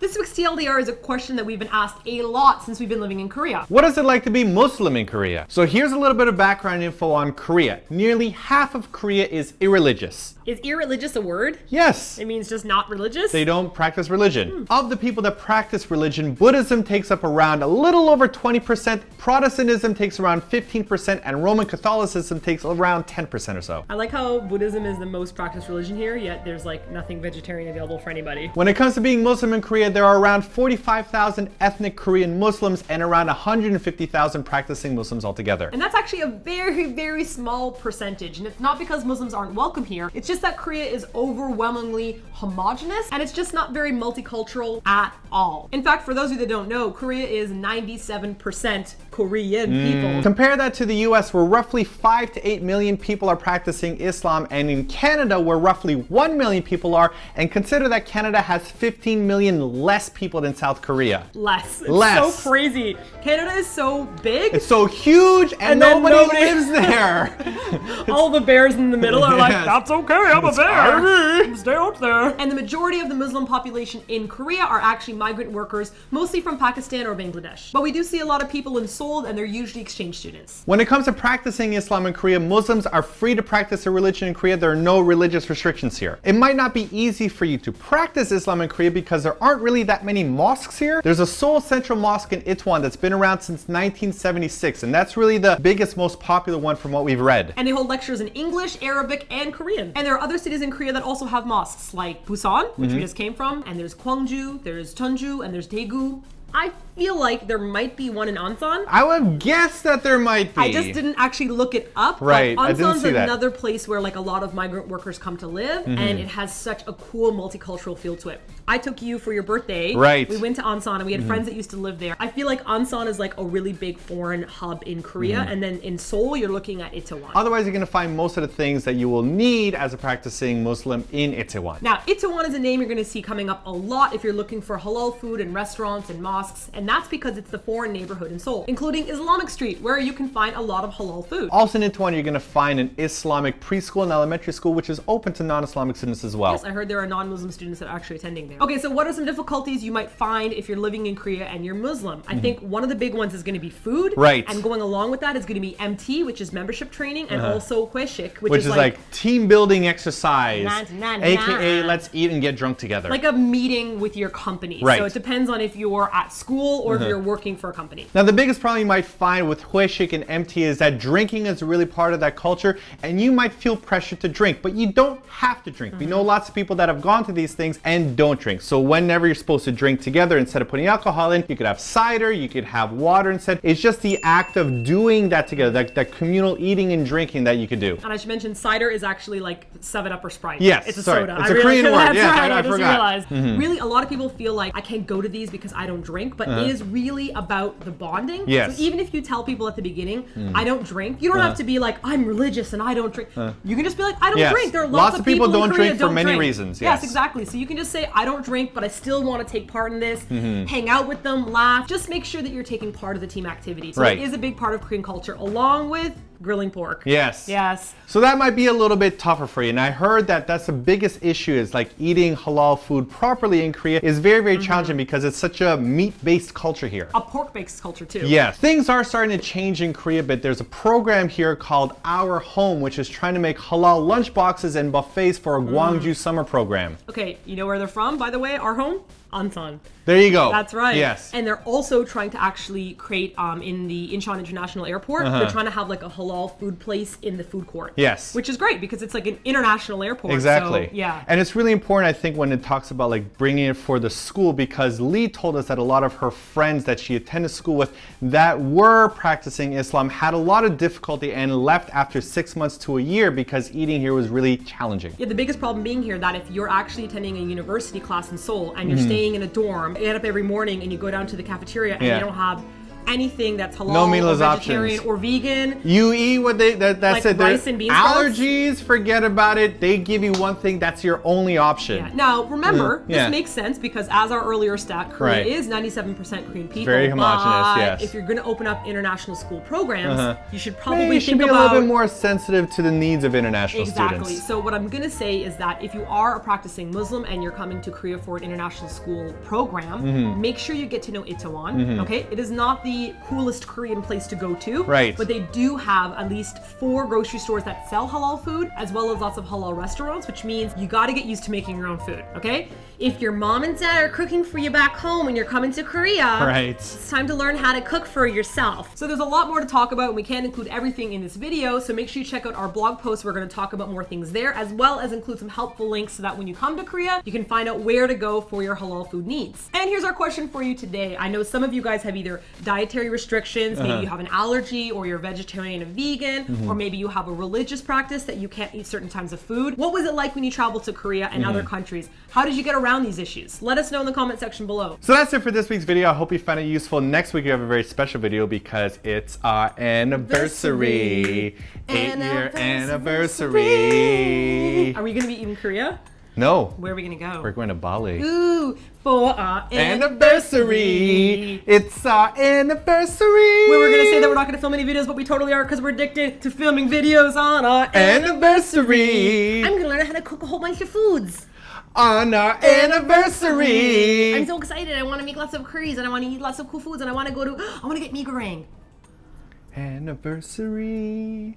This week's TLDR is a question that we've been asked a lot since we've been living in Korea. What is it like to be Muslim in Korea? So here's a little bit of background info on Korea. Nearly half of Korea is irreligious. Is irreligious a word? Yes. It means just not religious? They don't practice religion. Of the people that practice religion, Buddhism takes up around a little over 20%, Protestantism takes around 15%, and Roman Catholicism takes around 10% or so. I like how Buddhism is the most practiced religion here, yet there's like nothing vegetarian available for anybody. When it comes to being Muslim in Korea, there are around 45,000 ethnic Korean Muslims and around 150,000 practicing Muslims altogether. And that's actually a very, very small percentage. And it's not because Muslims aren't welcome here. It's just that Korea is overwhelmingly homogenous and it's just not very multicultural at all. In fact, for those of you that don't know, Korea is 97% Korean people. Compare that to the US, where roughly 5 to 8 million people are practicing Islam, and in Canada, where roughly 1 million people are, and consider that Canada has 15 million less people than South Korea. Less. It's Less. so crazy. Canada is so big. It's so huge, and nobody lives there. All the bears in the middle are like, Yes. that's okay, I'm a bear. Sorry. Stay out there. And the majority of the Muslim population in Korea are actually migrant workers, mostly from Pakistan or Bangladesh. But we do see a lot of people in Seoul, and they're usually exchange students. When it comes to practicing Islam in Korea, Muslims are free to practice their religion in Korea. There are no religious restrictions here. It might not be easy for you to practice Islam in Korea because there aren't really that many mosques here. There's a Seoul Central Mosque in Itaewon that's been around since 1976, and that's really the biggest, most popular one from what we've read. And they hold lectures in English, Arabic, and Korean. And there are other cities in Korea that also have mosques, like Busan, which we just came from, and there's Gwangju, there's Jeonju, and there's Daegu. I feel like there might be one in Ansan. I would guess that there might be. I just didn't actually look it up. Right, But I didn't Ansan's see that. another place where like a lot of migrant workers come to live, and it has such a cool multicultural feel to it. I took you for your birthday. Right. We went to Ansan and we had friends that used to live there. I feel like Ansan is like a really big foreign hub in Korea, and then in Seoul you're looking at Itaewon. Otherwise, you're going to find most of the things that you will need as a practicing Muslim in Itaewon. Now, Itaewon is a name you're going to see coming up a lot if you're looking for halal food and restaurants and mosques, and that's because it's the foreign neighborhood in Seoul, including Islamic Street, where you can find a lot of halal food. Also in Itaewon, you're going to find an Islamic preschool and elementary school, which is open to non-Islamic students as well. Yes, I heard there are non-Muslim students that are actually attending there. Okay, so what are some difficulties you might find if you're living in Korea and you're Muslim? I think one of the big ones is going to be food. Right. And going along with that is going to be MT, which is membership training, and also Hwaeshik, Which is like team building exercise, Nah. aka let's eat and get drunk together. like a meeting with your company. Right. So it depends on if you're at school or if you're working for a company. Now, the biggest problem you might find with Hwaeshik and MT is that drinking is really part of that culture, and you might feel pressure to drink, but you don't have to drink. We know lots of people that have gone to these things and don't drink. So whenever you're supposed to drink together, instead of putting alcohol in, you could have cider, you could have water instead. It's just the act of doing that together, that communal eating and drinking that you could do. And I should mention, cider is actually like 7-Up or Sprite. Yes, it's a sorry. soda. It's a Korean word. That's Yes, right, I just forgot. realized. Really, a lot of people feel like I can't go to these because I don't drink, but it is really about the bonding. Yes. So even if you tell people at the beginning, I don't drink, you don't have to be like, I'm religious and I don't drink. You can just be like, I don't Yes. drink. There are Lots of people in don't Korea drink for many reasons, yes. Yes, exactly. So you can just say, I don't drink, but I still want to take part in this, hang out with them, laugh. Just make sure that you're taking part of the team activity. So Right. it is a big part of Korean culture, along with grilling pork. Yes. Yes. So that might be a little bit tougher for you. And I heard that that's the biggest issue, is like eating halal food properly in Korea is very, very challenging because it's such a meat-based culture here. A pork-based culture too. Yes. Things are starting to change in Korea, but there's a program here called Our Home, which is trying to make halal lunch boxes and buffets for a Gwangju summer program. Okay, you know where they're from, by the way? Our home? Ansan. There you go. That's right. Yes. And they're also trying to actually create in the Incheon International Airport. They're trying to have like a halal food place in the food court. Yes. Which is great because it's like an international airport. Exactly. So, yeah. And it's really important, I think, when it talks about like bringing it for the school, because Lee told us that a lot of her friends that she attended school with that were practicing Islam had a lot of difficulty and left after 6 months to a year because eating here was really challenging. Yeah, the biggest problem being here that if you're actually attending a university class in Seoul and you're staying in a dorm, you get up every morning and you go down to the cafeteria and they don't have anything that's halal No or meatless vegetarian options. or vegan. You eat what that's Like it. rice and bean sprouts? Allergies, forget about it. They give you one thing, that's your only option. Yeah. Now, remember, Yeah. this makes sense because as our earlier stat, Korea Right. is 97% Korean people. Very homogenous, but yes. if you're going to open up international school programs, you should probably Maybe you should think be about a little bit more sensitive to the needs of international Exactly. students. So what I'm gonna say is that if you are a practicing Muslim and you're coming to Korea for an international school program, make sure you get to know Itaewon. Okay, it is not the coolest Korean place to go to, Right. But they do have at least 4 grocery stores that sell halal food, as well as lots of halal restaurants, which means you got to get used to making your own food. Okay, if your mom and dad are cooking for you back home when you're coming to Korea, Right. it's time to learn how to cook for yourself. So there's a lot more to talk about, and we can't include everything in this video, so make sure you check out our blog post. We're going to talk about more things there, as well as include some helpful links so that when you come to Korea, you can find out where to go for your halal food needs. And here's our question for you today. I know some of you guys have either dietary restrictions, maybe you have an allergy, or you're vegetarian and vegan, or maybe you have a religious practice that you can't eat certain types of food. What was it like when you traveled to Korea and other countries? How did you get around these issues? Let us know in the comment section below. So that's it for this week's video. I hope you found it useful. Next week we have a very special video because it's our anniversary. 8-year anniversary. Are we gonna be in Korea? No. Where are we gonna go? We're going to Bali. Ooh, for our Anniversary. It's our anniversary. Where we're gonna say that we're not gonna film any videos, but we totally are because we're addicted to filming videos on our anniversary. I'm gonna learn how to cook a whole bunch of foods. On our anniversary. I'm so excited. I want to make lots of curries and I want to eat lots of cool foods and I want to get mee goreng. Anniversary.